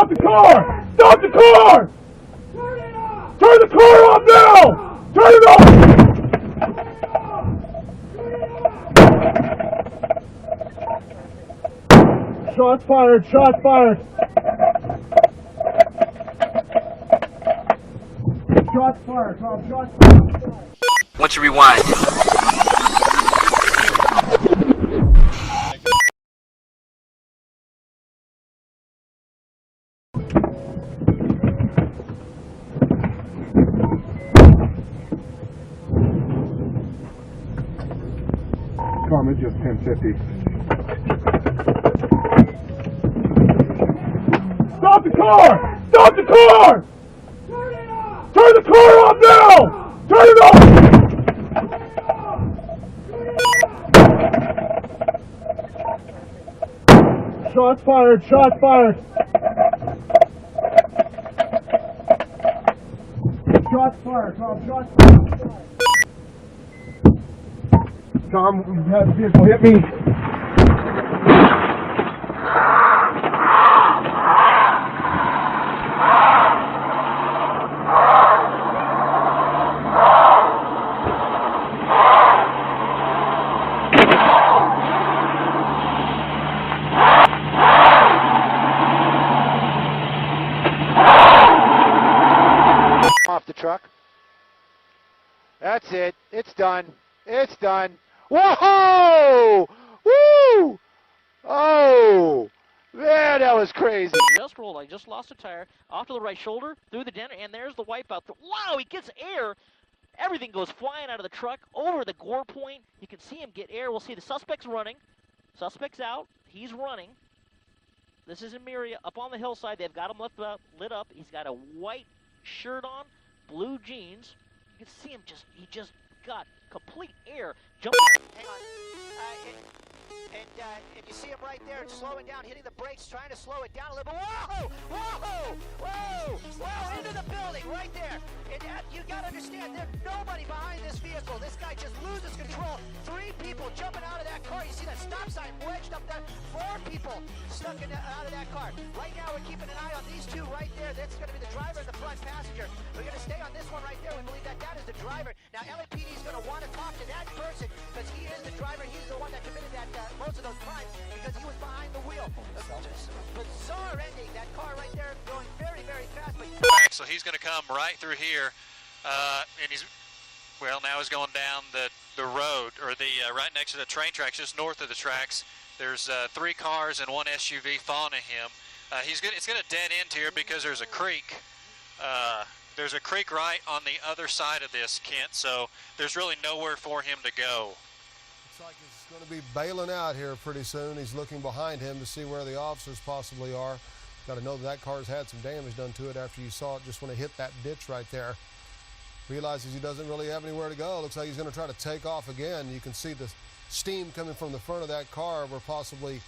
Stop the car! Stop the car! Turn the car off now! Turn it off! Shots fired! Shots fired! Shots fired! Tom, shots fired! Once you rewind. Karma just 1050. Stop the car! Stop the car! Turn the car off now! Turn it off! Shots fired! Shots fired! Shots fired! Tom, shots fired! Tom, you had the vehicle hit me. Off the truck. That's it. It's done. It's done. Whoa! Woo! Oh! Man, that was crazy. Just rolled. I just lost a tire. Off to the right shoulder, through the dent, and there's the wipeout. Wow, he gets air. Everything goes flying out of the truck over the gore point. You can see him get air. We'll see the suspect's running. Suspect's out. He's running. This is in Miria, up on the hillside. They've got him lit up. He's got a white shirt on, blue jeans. You can see him he just got complete air. Jump. Hang on. And you see him right there slowing down, hitting the brakes, trying to slow it down a little bit. Whoa! Whoa! Whoa! Whoa! Into the building right there. And you got to understand, there's nobody behind this vehicle. This guy just loses control. 3 people jumping out of that car. You see that stop sign wedged up there. 4 people stuck out of that car. Right now, we're keeping an eye on these 2 right there. That's going to be the driver and the front passenger. We're going to stay on this one right there. We believe that is the driver. Now, LAPD is going to want to talk to that person because he is the driver. He's the one that committed most of those crimes because he was behind the wheel. Bizarre ending. That car right there going very, very fast. But so he's going to come right through here, and he's now he's going down the road, or the right next to the train tracks, just north of the tracks. There's 3 cars and 1 SUV following him. It's going to dead end here because there's a creek. There's a creek right on the other side of this, Kent. So there's really nowhere for him to go. Looks like he's going to be bailing out here pretty soon. He's looking behind him to see where the officers possibly are. Got to know that car's had some damage done to it after you saw it just when it hit that ditch right there. Realizes he doesn't really have anywhere to go. Looks like he's going to try to take off again. You can see the steam coming from the front of that car where possibly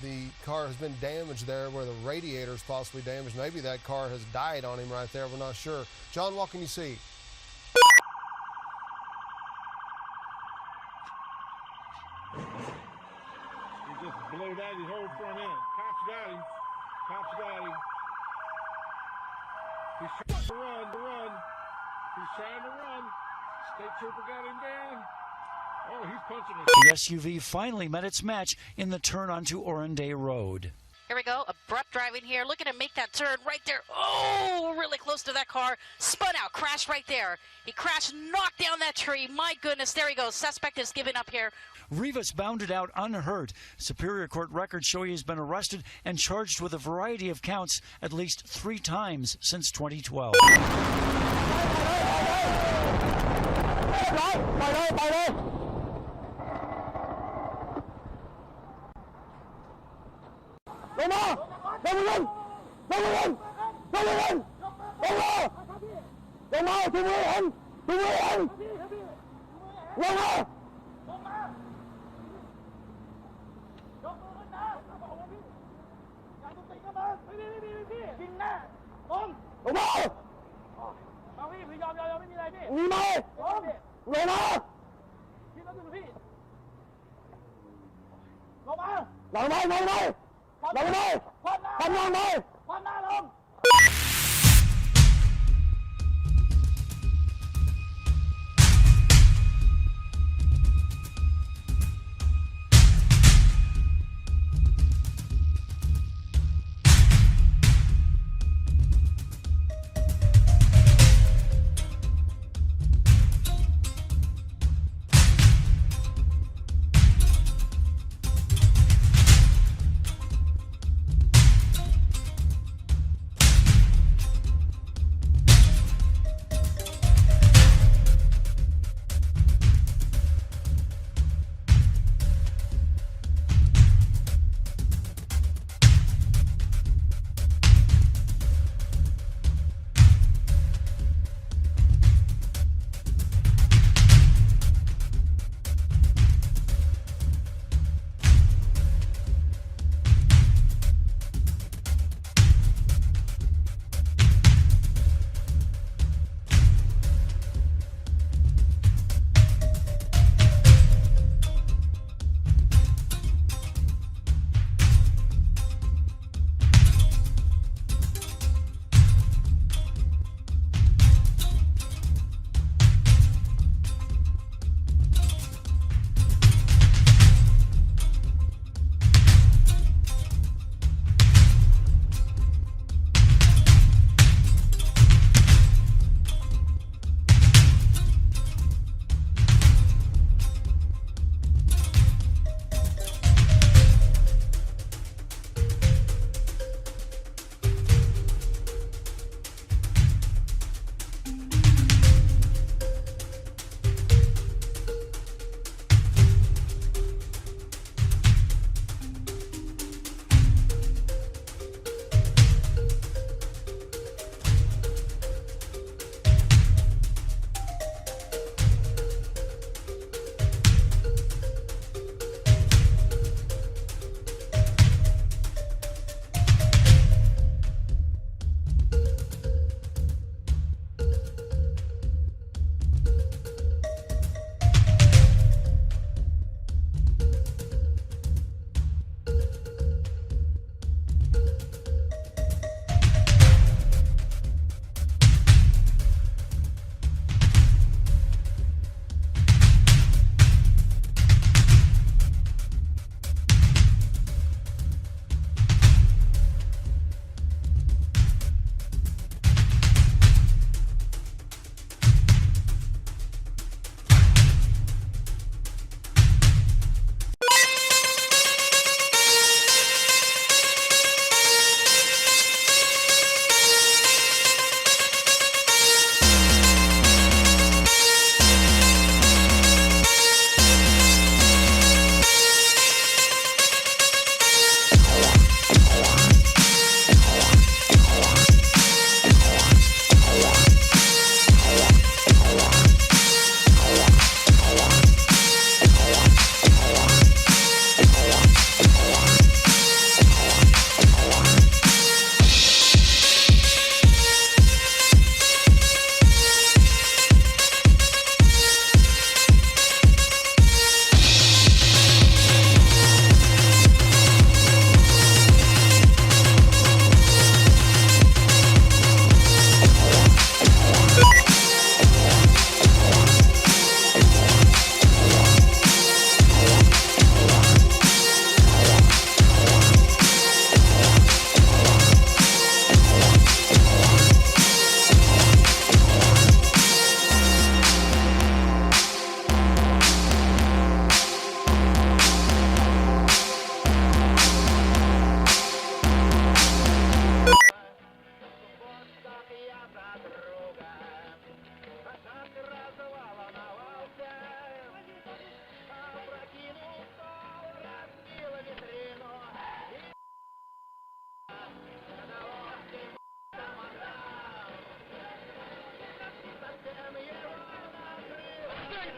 the car has been damaged there, where the radiator is possibly damaged. Maybe that car has died on him right there. We're not sure. John, what can you see? He just blowed out his whole front end. Cops got him. Cops got him. He's trying to run. He's trying to run. State trooper got him down. Oh, he's punching us. The SUV finally met its match in the turn onto Orenday Road. Here we go, abrupt driving here, looking to make that turn right there. Oh, really close to that car. Spun out, crashed right there. He crashed, knocked down that tree. My goodness, there he goes. Suspect is giving up here. Rivas bounded out unhurt. Superior Court records show he has been arrested and charged with a variety of counts at least 3 times since 2012.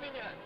Меня!